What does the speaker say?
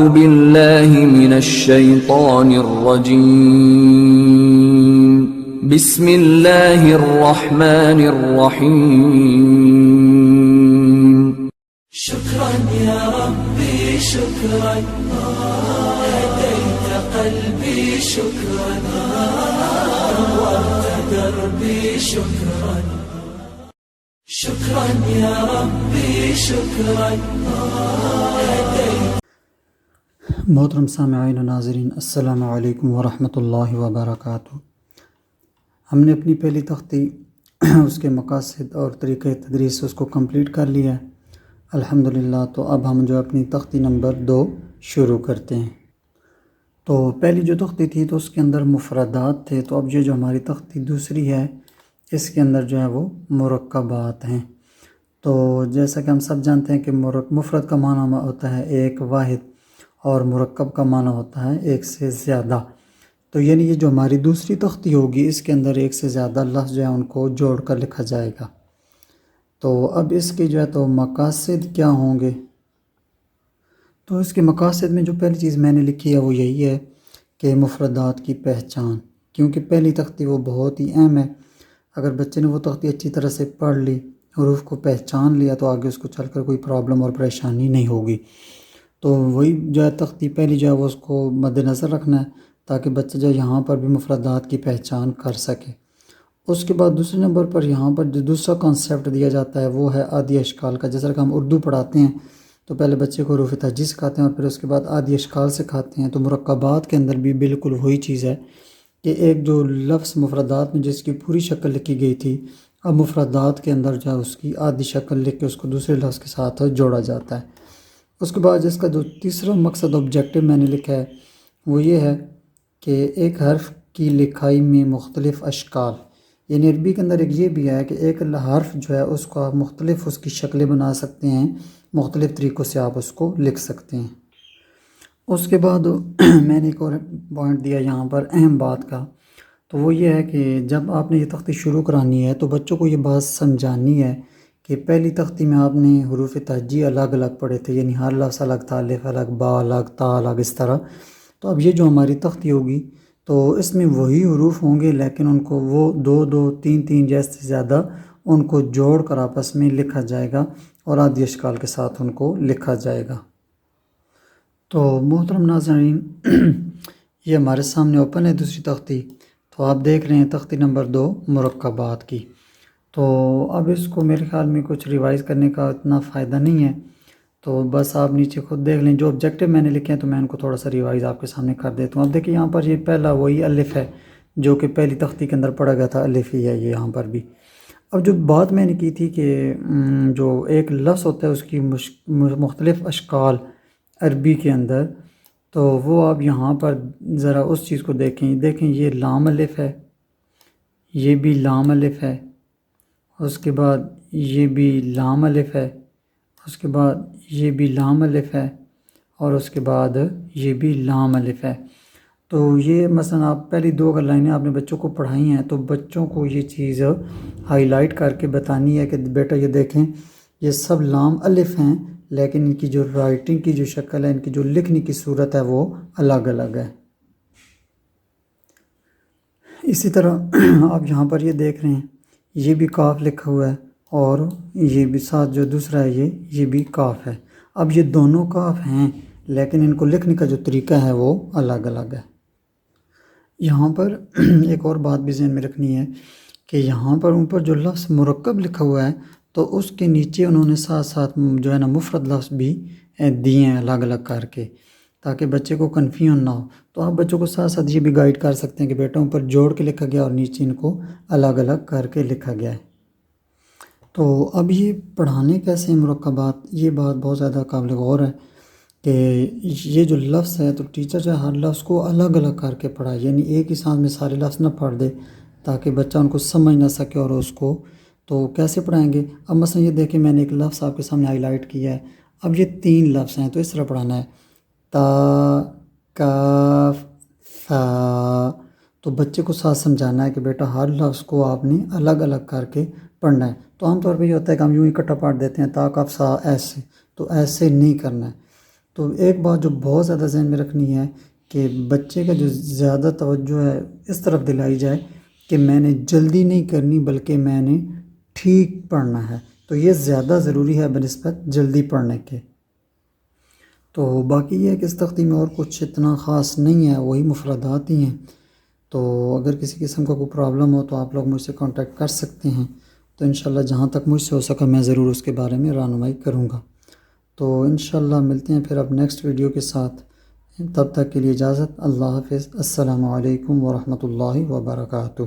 بالله من الشيطان الرجيم بسم الله الرحمن الرحيم شكرا يا ربي شكرا هديت قلبي شكرا نورت دربي شكرا شكرا يا ربي شكرا هديت. محترم سامعین و ناظرین، السلام علیکم ورحمۃ اللہ وبرکاتہ۔ ہم نے اپنی پہلی تختی اس کے مقاصد اور طریقہ تدریس اس کو کمپلیٹ کر لیا ہے الحمدللہ۔ تو اب ہم جو اپنی تختی نمبر 2 شروع کرتے ہیں۔ تو پہلی جو تختی تھی تو اس کے اندر مفردات تھے، تو اب یہ جو ہماری تختی دوسری ہے اس کے اندر جو ہے وہ مرکبات ہیں۔ تو جیسا کہ ہم سب جانتے ہیں کہ مفرد کا معنی ہوتا ہے ایک واحد، اور مرکب کا معنی ہوتا ہے ایک سے زیادہ۔ تو یعنی یہ جو ہماری دوسری تختی ہوگی اس کے اندر ایک سے زیادہ لفظ جو ہے ان کو جوڑ کر لکھا جائے گا۔ تو اب اس کے جو ہے تو مقاصد کیا ہوں گے؟ تو اس کے مقاصد میں جو پہلی چیز میں نے لکھی ہے وہ یہی ہے کہ مفردات کی پہچان، کیونکہ پہلی تختی وہ بہت ہی اہم ہے۔ اگر بچے نے وہ تختی اچھی طرح سے پڑھ لی، حروف کو پہچان لیا، تو آگے اس کو چل کر کوئی پرابلم اور پریشانی نہیں ہوگی۔ تو وہی جو ہے تختی پہلی جو ہے وہ اس کو مد نظر رکھنا ہے تاکہ بچہ جو یہاں پر بھی مفردات کی پہچان کر سکے۔ اس کے بعد دوسرے نمبر پر یہاں پر جو دوسرا کانسیپٹ دیا جاتا ہے وہ ہے عادی اشکال کا۔ جیسا کہ ہم اردو پڑھاتے ہیں تو پہلے بچے کو حروف تہجی سکھاتے ہیں اور پھر اس کے بعد عادی اشکال سکھاتے ہیں، تو مرکبات کے اندر بھی بالکل وہی چیز ہے کہ ایک جو لفظ مفردات میں جس کی پوری شکل لکھی گئی تھی، اب مفردات کے اندر جو ہے اس کی عادی شکل لکھ کے اس کو دوسرے لفظ کے ساتھ جوڑا جاتا ہے۔ اس کے بعد اس کا جو تیسرا مقصد آبجیکٹو میں نے لکھا ہے وہ یہ ہے کہ ایک حرف کی لکھائی میں مختلف اشکال، یعنی عربی کے اندر ایک یہ بھی ہے کہ ایک حرف جو ہے اس کو آپ مختلف اس کی شکلیں بنا سکتے ہیں، مختلف طریقوں سے آپ اس کو لکھ سکتے ہیں۔ اس کے بعد میں نے ایک اور پوائنٹ دیا یہاں پر اہم بات کا، تو وہ یہ ہے کہ جب آپ نے یہ تختی شروع کرانی ہے تو بچوں کو یہ بات سمجھانی ہے کہ پہلی تختی میں آپ نے حروف تہجی الگ الگ پڑھے تھے، یعنی ہر لفظ الگ تھا، الف الگ، با الگ، تا الگ، اس طرح۔ تو اب یہ جو ہماری تختی ہوگی تو اس میں وہی حروف ہوں گے، لیکن ان کو وہ 2 2 3 3 جیسے زیادہ ان کو جوڑ کر آپس میں لکھا جائے گا اور عادی اشکال کے ساتھ ان کو لکھا جائے گا۔ تو محترم ناظرین، یہ ہمارے سامنے اوپن ہے دوسری تختی، تو آپ دیکھ رہے ہیں تختی نمبر 2 مرکبات کی۔ تو اب اس کو میرے خیال میں کچھ ریوائز کرنے کا اتنا فائدہ نہیں ہے، تو بس آپ نیچے خود دیکھ لیں۔ جو آبجیکٹو میں نے لکھے ہیں تو میں ان کو تھوڑا سا ریوائز آپ کے سامنے کر دیتا ہوں۔ اب دیکھیں یہاں پر یہ پہلا وہی الف ہے جو کہ پہلی تختی کے اندر پڑھا گیا تھا، الف ہی ہے یہ یہاں پر بھی۔ اب جو بات میں نے کی تھی کہ جو ایک لفظ ہوتا ہے اس کی مختلف اشکال عربی کے اندر، تو وہ آپ یہاں پر ذرا اس چیز کو دیکھیں یہ لام الف ہے، یہ بھی لام الف ہے، اس کے بعد یہ بھی لام الف ہے، اس کے بعد یہ بھی لام الف ہے، اور اس کے بعد یہ بھی لام الف ہے۔ تو یہ مثلا آپ پہلی 2 اگر لائنیں آپ نے بچوں کو پڑھائی ہیں تو بچوں کو یہ چیز ہائی لائٹ کر کے بتانی ہے کہ بیٹا یہ دیکھیں یہ سب لام الف ہیں، لیکن ان کی جو رائٹنگ کی جو شکل ہے، ان کی جو لکھنے کی صورت ہے وہ الگ الگ ہے۔ اسی طرح آپ یہاں پر یہ دیکھ رہے ہیں یہ بھی کاف لکھا ہوا ہے، اور یہ بھی ساتھ جو دوسرا ہے یہ بھی کاف ہے۔ اب یہ دونوں کاف ہیں لیکن ان کو لکھنے کا جو طریقہ ہے وہ الگ الگ ہے۔ یہاں پر ایک اور بات بھی ذہن میں رکھنی ہے کہ یہاں پر اوپر جو لفظ مرکب لکھا ہوا ہے تو اس کے نیچے انہوں نے ساتھ ساتھ جو ہے نا مفرد لفظ بھی دیے ہیں الگ الگ کر کے، تاکہ بچے کو کنفیوژن نہ ہو۔ تو آپ بچوں کو ساتھ ساتھ یہ بھی گائیڈ کر سکتے ہیں کہ بیٹا اوپر جوڑ کے لکھا گیا اور نیچے ان کو الگ الگ کر کے لکھا گیا ہے۔ تو اب یہ پڑھانے کیسے ہیں مرکبات، یہ بات بہت زیادہ قابل غور ہے کہ یہ جو لفظ ہے تو ٹیچر جو ہے ہر لفظ کو الگ الگ کر کے پڑھائے، یعنی ایک ہی ساتھ میں سارے لفظ نہ پڑھ دے تاکہ بچہ ان کو سمجھ نہ سکے اور اس کو تو کیسے پڑھائیں گے۔ اب مثلا یہ دیکھیں میں نے ایک لفظ آپ کے سامنے ہائی لائٹ کیا ہے، اب یہ 3 لفظ ہیں تو اس طرح پڑھانا ہے تا کاف ثا، تو بچے کو ساتھ سمجھانا ہے کہ بیٹا ہر لفظ کو آپ نے الگ الگ کر کے پڑھنا ہے۔ تو عام طور پہ یہ ہوتا ہے کہ ہم یوں اکٹھا پڑھ دیتے ہیں تا کاف سا ایسے، تو ایسے نہیں کرنا ہے۔ تو ایک بات جو بہت زیادہ ذہن میں رکھنی ہے کہ بچے کا جو زیادہ توجہ ہے اس طرف دلائی جائے کہ میں نے جلدی نہیں کرنی بلکہ میں نے ٹھیک پڑھنا ہے، تو یہ زیادہ ضروری ہے بنسبت جلدی پڑھنے کے۔ تو باقی یہ ہے کہ اس تختی میں اور کچھ اتنا خاص نہیں ہے، وہی مفردات ہی ہیں۔ تو اگر کسی قسم کا کوئی پرابلم ہو تو آپ لوگ مجھ سے کانٹیکٹ کر سکتے ہیں، تو انشاءاللہ جہاں تک مجھ سے ہو سکا میں ضرور اس کے بارے میں رہنمائی کروں گا۔ تو انشاءاللہ ملتے ہیں پھر اب نیکسٹ ویڈیو کے ساتھ، تب تک کے لیے اجازت، اللہ حافظ، السلام علیکم ورحمۃ اللہ وبرکاتہ۔